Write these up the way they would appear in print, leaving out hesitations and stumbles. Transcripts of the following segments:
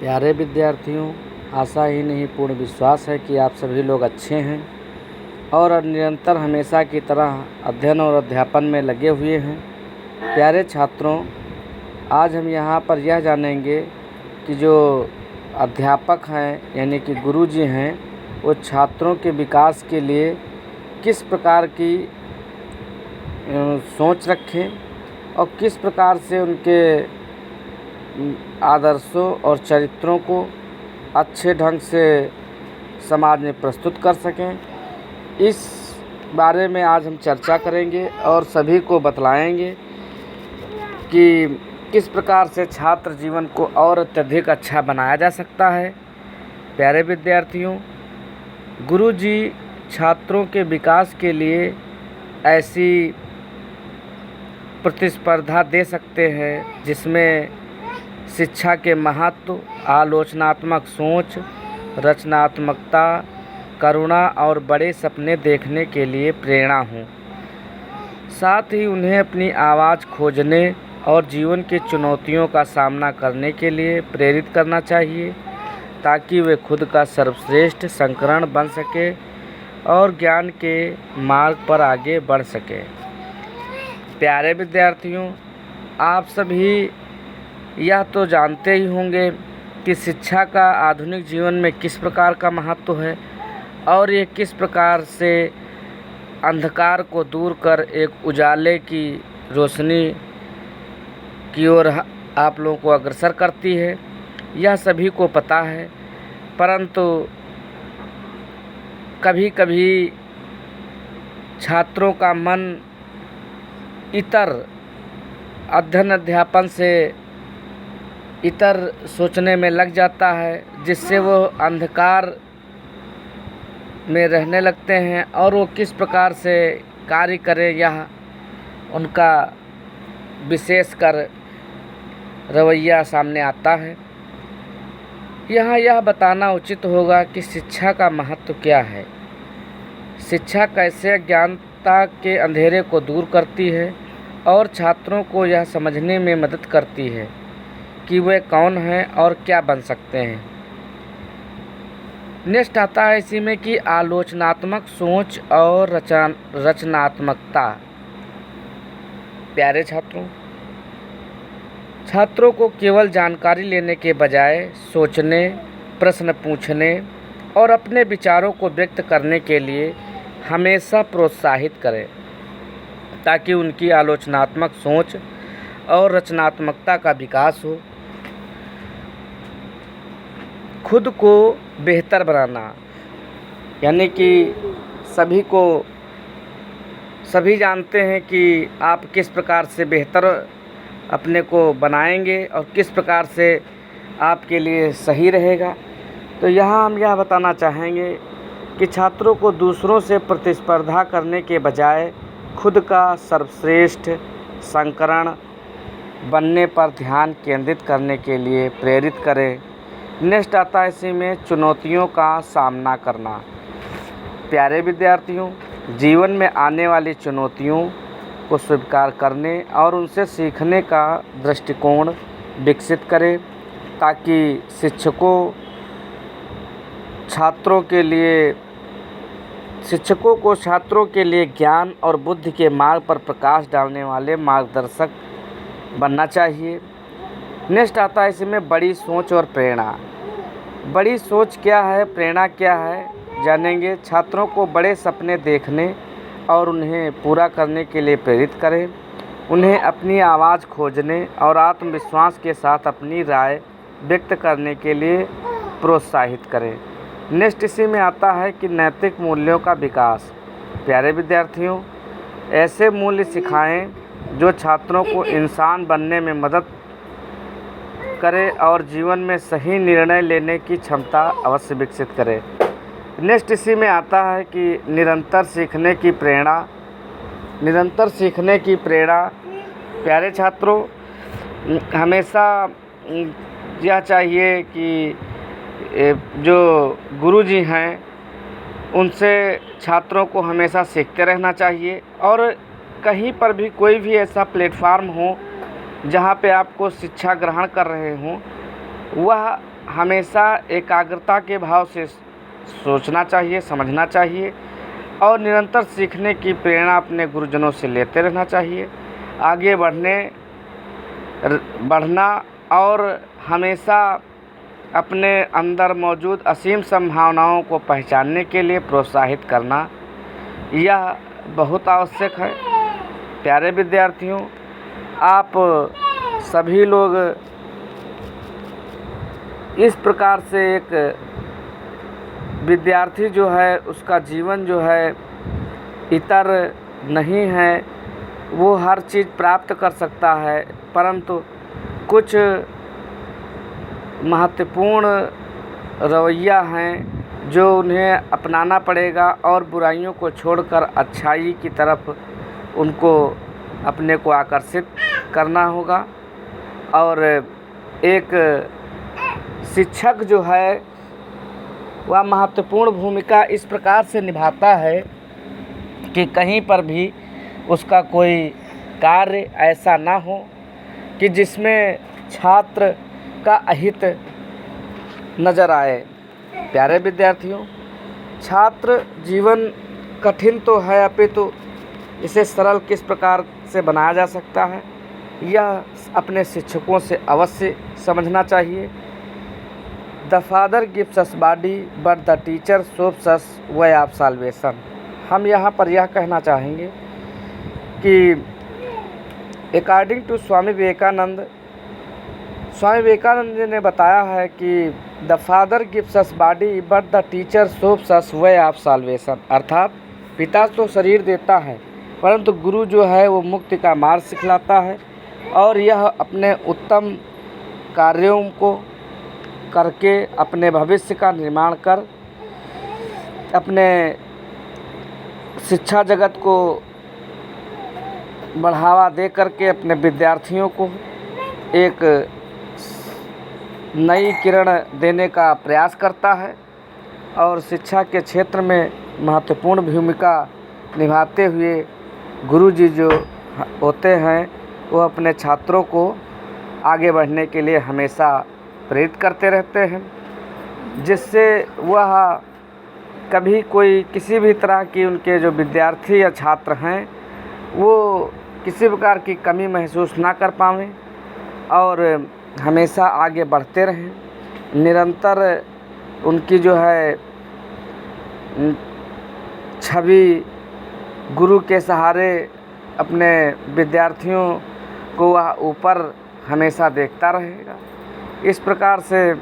प्यारे विद्यार्थियों, आशा ही नहीं पूर्ण विश्वास है कि आप सभी लोग अच्छे हैं और निरंतर हमेशा की तरह अध्ययन और अध्यापन में लगे हुए हैं। प्यारे छात्रों, आज हम यहाँ पर यह जानेंगे कि जो अध्यापक हैं यानी कि गुरुजी हैं, वो छात्रों के विकास के लिए किस प्रकार की सोच रखें और किस प्रकार से उनके आदर्शों और चरित्रों को अच्छे ढंग से समाज में प्रस्तुत कर सकें। इस बारे में आज हम चर्चा करेंगे और सभी को बतलाएंगे कि किस प्रकार से छात्र जीवन को और अत्यधिक अच्छा बनाया जा सकता है। प्यारे विद्यार्थियों, गुरुजी छात्रों के विकास के लिए ऐसी प्रतिस्पर्धा दे सकते हैं जिसमें शिक्षा के महत्व, आलोचनात्मक सोच, रचनात्मकता, करुणा और बड़े सपने देखने के लिए प्रेरणा हो। साथ ही उन्हें अपनी आवाज़ खोजने और जीवन की चुनौतियों का सामना करने के लिए प्रेरित करना चाहिए ताकि वे खुद का सर्वश्रेष्ठ संस्करण बन सके और ज्ञान के मार्ग पर आगे बढ़ सके। प्यारे विद्यार्थियों, आप सभी यह तो जानते ही होंगे कि शिक्षा का आधुनिक जीवन में किस प्रकार का महत्व है और ये किस प्रकार से अंधकार को दूर कर एक उजाले की रोशनी की ओर आप लोगों को अग्रसर करती है। यह सभी को पता है, परंतु कभी कभी छात्रों का मन इतर अध्ययन अध्यापन से इतर सोचने में लग जाता है, जिससे वो अंधकार में रहने लगते हैं और वो किस प्रकार से कार्य करें यह उनका विशेषकर रवैया सामने आता है। यहाँ यह बताना उचित होगा कि शिक्षा का महत्व क्या है, शिक्षा कैसे अज्ञानता के अंधेरे को दूर करती है और छात्रों को यह समझने में मदद करती है कि वे कौन हैं और क्या बन सकते हैं। नेक्स्ट आता है इसी में कि आलोचनात्मक सोच और रचनात्मकता। प्यारे छात्रों को केवल जानकारी लेने के बजाय सोचने, प्रश्न पूछने और अपने विचारों को व्यक्त करने के लिए हमेशा प्रोत्साहित करें ताकि उनकी आलोचनात्मक सोच और रचनात्मकता का विकास हो। खुद को बेहतर बनाना, यानी कि सभी जानते हैं कि आप किस प्रकार से बेहतर अपने को बनाएंगे और किस प्रकार से आपके लिए सही रहेगा। तो यहाँ हम यह बताना चाहेंगे कि छात्रों को दूसरों से प्रतिस्पर्धा करने के बजाय खुद का सर्वश्रेष्ठ संस्करण बनने पर ध्यान केंद्रित करने के लिए प्रेरित करें। नेक्स्ट आता है इसी में चुनौतियों का सामना करना। प्यारे विद्यार्थियों, जीवन में आने वाली चुनौतियों को स्वीकार करने और उनसे सीखने का दृष्टिकोण विकसित करें ताकि शिक्षकों को छात्रों के लिए ज्ञान और बुद्धि के मार्ग पर प्रकाश डालने वाले मार्गदर्शक बनना चाहिए। नेक्स्ट आता है इसमें बड़ी सोच और प्रेरणा। बड़ी सोच क्या है, प्रेरणा क्या है, जानेंगे। छात्रों को बड़े सपने देखने और उन्हें पूरा करने के लिए प्रेरित करें। उन्हें अपनी आवाज़ खोजने और आत्मविश्वास के साथ अपनी राय व्यक्त करने के लिए प्रोत्साहित करें। नेक्स्ट इसी में आता है कि नैतिक मूल्यों का विकास। प्यारे विद्यार्थियों, ऐसे मूल्य सिखाएं जो छात्रों को इंसान बनने में मदद करे और जीवन में सही निर्णय लेने की क्षमता अवश्य विकसित करे। नेक्स्ट इसी में आता है कि निरंतर सीखने की प्रेरणा। प्यारे छात्रों, हमेशा यह चाहिए कि जो गुरुजी हैं उनसे छात्रों को हमेशा सीखते रहना चाहिए और कहीं पर भी कोई भी ऐसा प्लेटफार्म हो जहाँ पे आपको शिक्षा ग्रहण कर रहे हों, वह हमेशा एकाग्रता के भाव से सोचना चाहिए, समझना चाहिए और निरंतर सीखने की प्रेरणा अपने गुरुजनों से लेते रहना चाहिए। आगे बढ़ना और हमेशा अपने अंदर मौजूद असीम संभावनाओं को पहचानने के लिए प्रोत्साहित करना, यह बहुत आवश्यक है। प्यारे विद्यार्थियों, आप सभी लोग इस प्रकार से एक विद्यार्थी जो है उसका जीवन जो है इतर नहीं है, वो हर चीज़ प्राप्त कर सकता है, परंतु कुछ महत्वपूर्ण रवैया हैं जो उन्हें अपनाना पड़ेगा और बुराइयों को छोड़कर अच्छाई की तरफ उनको अपने को आकर्षित करना होगा। और एक शिक्षक जो है वह महत्वपूर्ण भूमिका इस प्रकार से निभाता है कि कहीं पर भी उसका कोई कार्य ऐसा ना हो कि जिसमें छात्र का अहित नज़र आए। प्यारे विद्यार्थियों, छात्र जीवन कठिन तो है, अपितु इसे सरल किस प्रकार से बनाया जा सकता है, यह अपने शिक्षकों से अवश्य समझना चाहिए। The father gives us body but the teacher shows us way of salvation. हम यहाँ पर यह कहना चाहेंगे कि अकॉर्डिंग टू स्वामी विवेकानंद जी ने बताया है कि the father gives us body but the teacher shows us way of salvation, अर्थात पिता तो शरीर देता है परंतु गुरु जो है वो मुक्ति का मार्ग सिखलाता है और यह अपने उत्तम कार्यों को करके अपने भविष्य का निर्माण कर अपने शिक्षा जगत को बढ़ावा दे करके अपने विद्यार्थियों को एक नई किरण देने का प्रयास करता है और शिक्षा के क्षेत्र में महत्वपूर्ण भूमिका निभाते हुए गुरुजी जो होते हैं वो अपने छात्रों को आगे बढ़ने के लिए हमेशा प्रेरित करते रहते हैं, जिससे वह कभी कोई किसी भी तरह की उनके जो विद्यार्थी या छात्र हैं वो किसी प्रकार की कमी महसूस ना कर पाएं और हमेशा आगे बढ़ते रहें। निरंतर उनकी जो है छवि गुरु के सहारे अपने विद्यार्थियों को वह ऊपर हमेशा देखता रहेगा। इस प्रकार से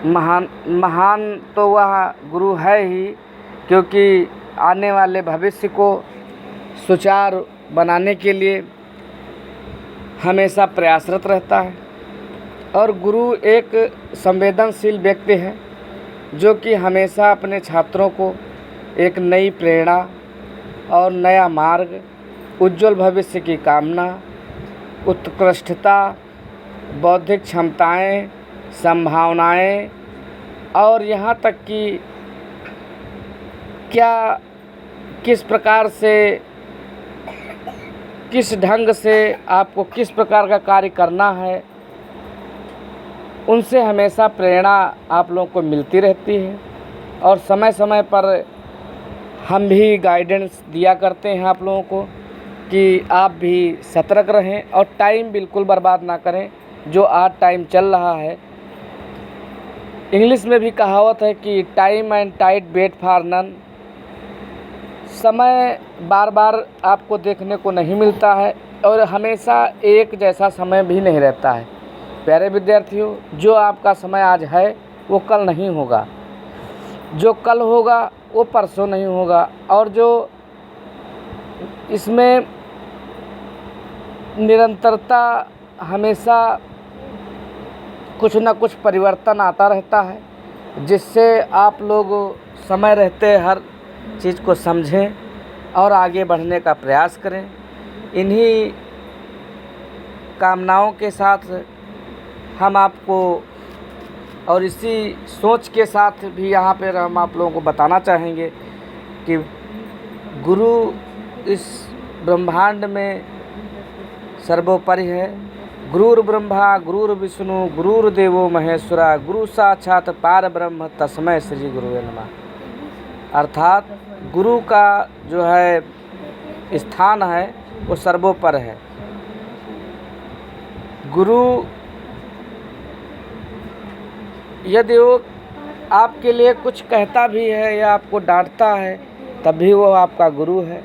महान तो वह गुरु है ही, क्योंकि आने वाले भविष्य को सुचारू बनाने के लिए हमेशा प्रयासरत रहता है। और गुरु एक संवेदनशील व्यक्ति है जो कि हमेशा अपने छात्रों को एक नई प्रेरणा और नया मार्ग, उज्जवल भविष्य की कामना, उत्कृष्टता, बौद्धिक क्षमताएं, संभावनाएं और यहाँ तक कि किस प्रकार से, किस ढंग से आपको किस प्रकार का कार्य करना है, उनसे हमेशा प्रेरणा आप लोगों को मिलती रहती है। और समय समय पर हम भी गाइडेंस दिया करते हैं आप लोगों को कि आप भी सतर्क रहें और टाइम बिल्कुल बर्बाद ना करें। जो आज टाइम चल रहा है, इंग्लिश में भी कहावत है कि time and tide wait for none. समय बार बार आपको देखने को नहीं मिलता है और हमेशा एक जैसा समय भी नहीं रहता है। प्यारे विद्यार्थियों, जो आपका समय आज है वो कल नहीं होगा, जो कल होगा वो परसों नहीं होगा, और जो इसमें निरंतरता हमेशा कुछ न कुछ परिवर्तन आता रहता है, जिससे आप लोग समय रहते हर चीज़ को समझें और आगे बढ़ने का प्रयास करें। इन्हीं कामनाओं के साथ हम आपको और इसी सोच के साथ भी यहाँ पर हम आप लोगों को बताना चाहेंगे कि गुरु इस ब्रह्मांड में सर्वोपरि है। गुरुर्ब्रह्मा गुरुर्विष्णु गुरुर्देवो महेश्वरा गुरु साक्षात पार ब्रह्म तस्मै श्री गुरुवे नमः। अर्थात गुरु का जो है स्थान है वो सर्वोपर है। गुरु यदि वो आपके लिए कुछ कहता भी है या आपको डांटता है तब भी वो आपका गुरु है।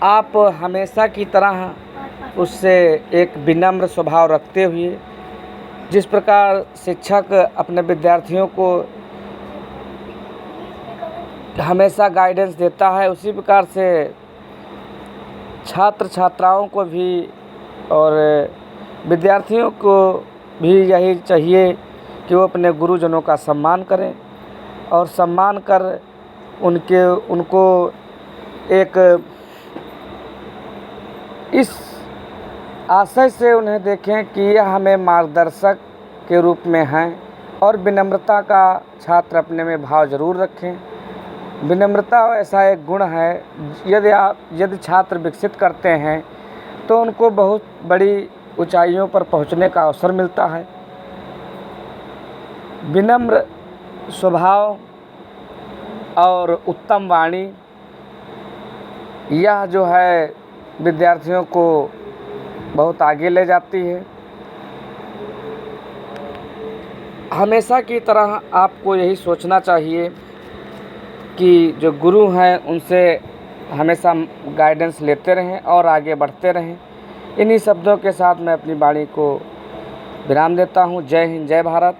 आप हमेशा की तरह उससे एक विनम्र स्वभाव रखते हुए, जिस प्रकार शिक्षक अपने विद्यार्थियों को हमेशा गाइडेंस देता है, उसी प्रकार से छात्र छात्राओं को भी और विद्यार्थियों को भी यही चाहिए कि वो अपने गुरुजनों का सम्मान करें और सम्मान कर उनको एक इस आशय से उन्हें देखें कि यह हमें मार्गदर्शक के रूप में हैं और विनम्रता का छात्र अपने में भाव ज़रूर रखें। विनम्रता ऐसा एक गुण है, यदि छात्र विकसित करते हैं तो उनको बहुत बड़ी ऊंचाइयों पर पहुंचने का अवसर मिलता है। विनम्र स्वभाव और उत्तम वाणी यह जो है विद्यार्थियों को बहुत आगे ले जाती है। हमेशा की तरह आपको यही सोचना चाहिए कि जो गुरु हैं उनसे हमेशा गाइडेंस लेते रहें और आगे बढ़ते रहें। इन्हीं शब्दों के साथ मैं अपनी वाणी को विराम देता हूँ। जय हिंद, जय भारत।